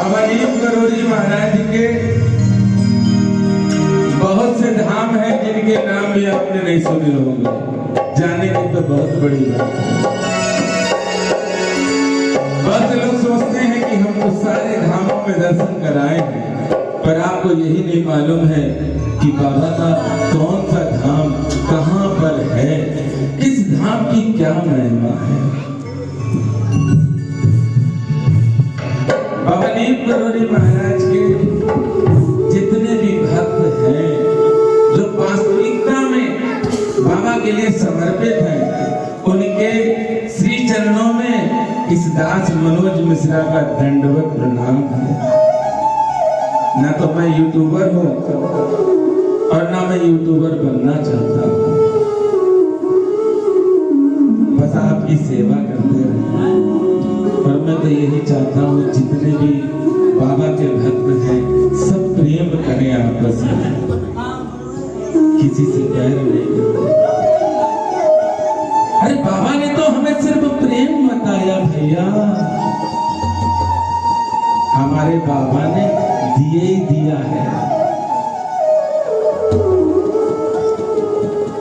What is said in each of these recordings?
बाबा नीम करोड़ी महाराज के बहुत से धाम हैं जिनके नाम भी आपने नहीं सुने होंगे, जाने की तो बहुत बड़ी बात है। बहुत लोग सोचते हैं कि हम तो सारे धामों में दर्शन कराए हैं, पर आपको यही नहीं मालूम है कि बाबा का कौन सा धाम कहाँ पर है, किस धाम की क्या महिमा है। बाबा नीम करोड़ी महाराज के जितने भी भक्त हैं जो वास्तविकता में बाबा के लिए समर्पित हैं, उनके श्री चरणों में इस दास मनोज मिश्रा का दंडवत प्रणाम है। ना तो मैं यूट्यूबर हूँ और ना मैं यूट्यूबर बनना चाहता हूँ, बस आपकी सेवा करते रहे। और मैं तो यही चाहता हूँ जितने भी बाबा के भक्त हैं सब प्रेम करें आपस में, किसी से बैर नहीं करते। अरे बाबा ने तो हमें सिर्फ प्रेम बताया भैया, हमारे बाबा ने दिए ही दिया है।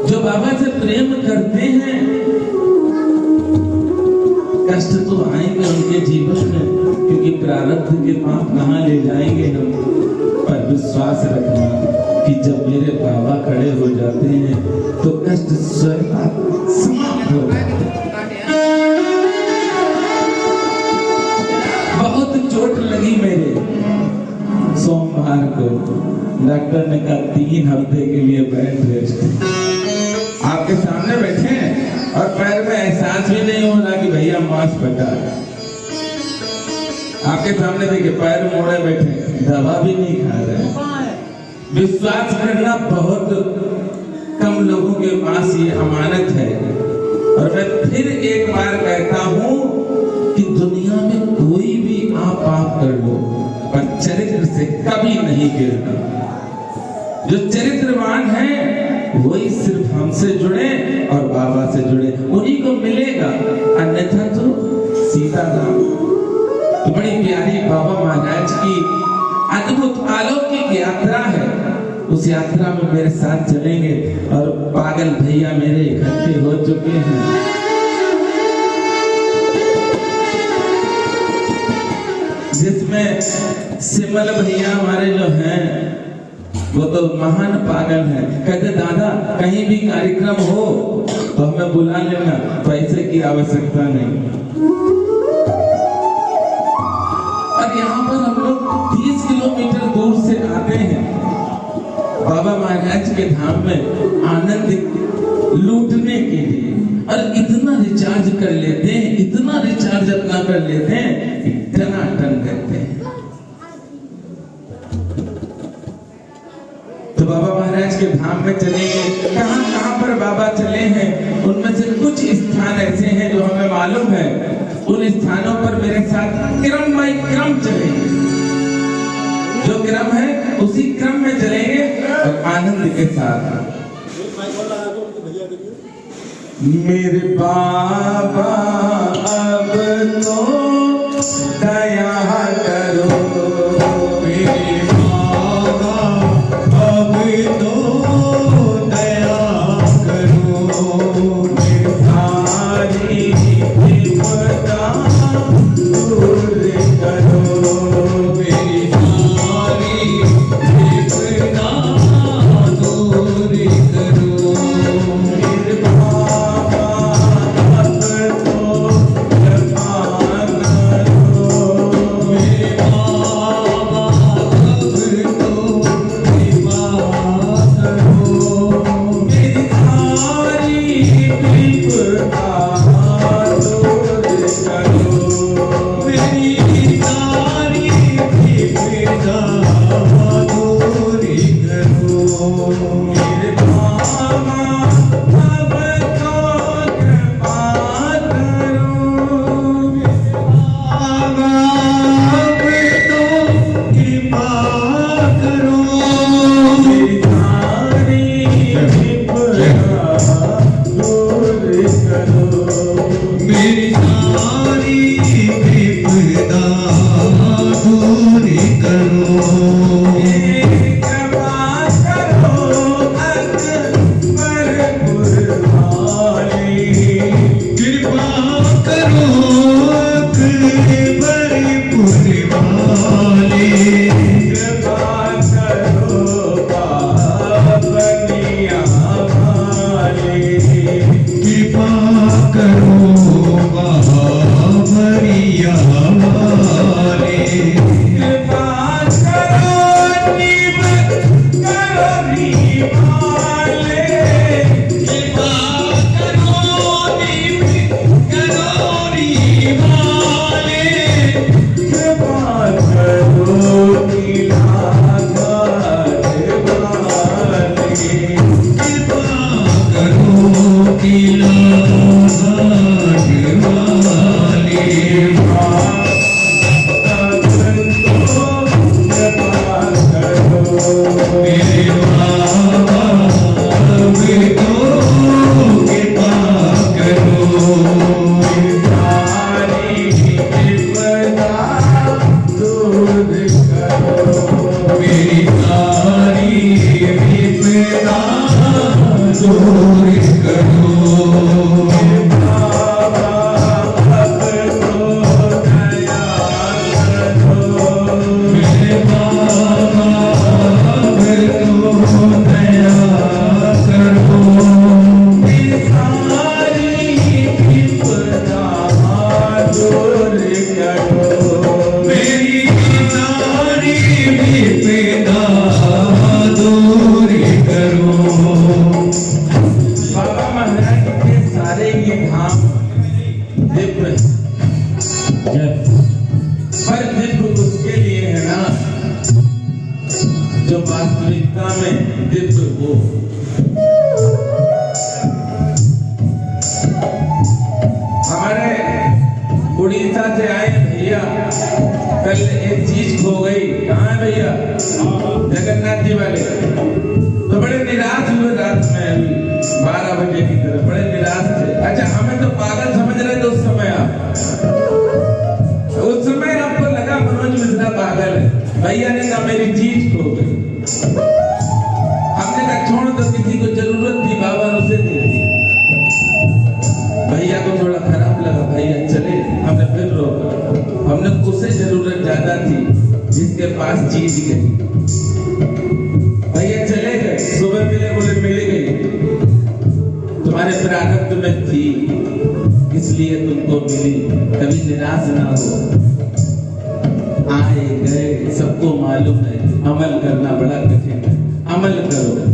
जो बाबा से प्रेम करते हैं कष्ट तो आएंगे उनके जीवन में, क्योंकि प्रारब्ध के पाप कहाँ ले जाएंगे हम। पर विश्वास रखना कि जब मेरे बाबा खड़े हो जाते हैं तो कष्ट स्वयं समाप्त हो जाते हैं। बहुत चोट लगी मेरे, सोमवार को डॉक्टर ने कहा 3 हफ्ते के लिए बेड रेस्ट। आपके सामने बैठे हैं और पैर में एहसास भी नहीं हो रहा कि भैया मांस फटा। आपके सामने देखिए पैर मोड़े बैठे, दवा भी नहीं खा रहे। विश्वास करना बहुत कम लोगों के पास ये अमानत है। और मैं फिर एक बार कहता हूं कि दुनिया में कोई भी आप पाप कर लो पर चरित्र से कभी नहीं गिरना। जो चरित्रवान है वही सिर्फ हमसे जुड़े और बाबा से जुड़े, उन्हीं को मिलेगा, अन्यथा तो सीताराम। तो बड़ी प्यारी बाबा महाराज की अद्भुत अलौकिक यात्रा है। उस यात्रा में मेरे साथ चलेंगे और पागल भैया मेरे इकट्ठे हो चुके हैं। जिसमें सिमल भैया हमारे जो हैं वो तो महान पागल है। कहते दादा कहीं भी कार्यक्रम हो तो हमें बुला लेना, पैसे की आवश्यकता नहीं। और यहाँ पर हम लोग 30 किलोमीटर दूर से आते हैं बाबा महाराज के धाम में आनंद लूटने के लिए, और इतना रिचार्ज कर लेते हैं, इतना रिचार्ज अपना कर लेते हैं, इतना टन करते हैं। तो बाबा महाराज के धाम में चलेंगे। कहां कहां पर बाबा चले हैं उनमें से कुछ स्थान ऐसे हैं जो हमें मालूम है। उन स्थानों पर मेरे साथ क्रम बाई क्रम चलेंगे, जो क्रम है उसी क्रम में चलेंगे और आनंद के साथ। मेरे बाबा अब तो दया करो, मेरे बाबा अब तो दया करो, मेरी सारी विपदा दूर करो, मेरी सारी विपदा दूर करो। मेरे बाबा अब तो कृपा करो, मेरे उड़ीसा से आए भैया, कल एक चीज खो गई। कहाँ है भैया? जगन्नाथ जी वाले। तो बड़े निराश हुए रात में, अभी 12 बजे की तरफ बड़े निराश थे। अच्छा, हमें तो पागल समझ रहे थे उस समय। उस समय आपको लगा मनोज मिश्रा पागल है। भैया ने कहा मेरी चीज खो गई। हमने कहा छोड़ दो, किसी को जरूरत थी, बाबा ने उसे दे दी। भैया को थोड़ा खराब लगा, भैया चले। हमने फिर रोका, हमने उसे जरूरत ज्यादा थी जिसके पास चीज गई। भैया चले गए, सुबह मिले, बोले मिल गई, तुम्हारे प्रारब्ध में थी इसलिए तुमको मिली, कभी निराश ना हो। आए गए सबको मालूम है, अमल करना बड़ा कठिन है, अमल करो।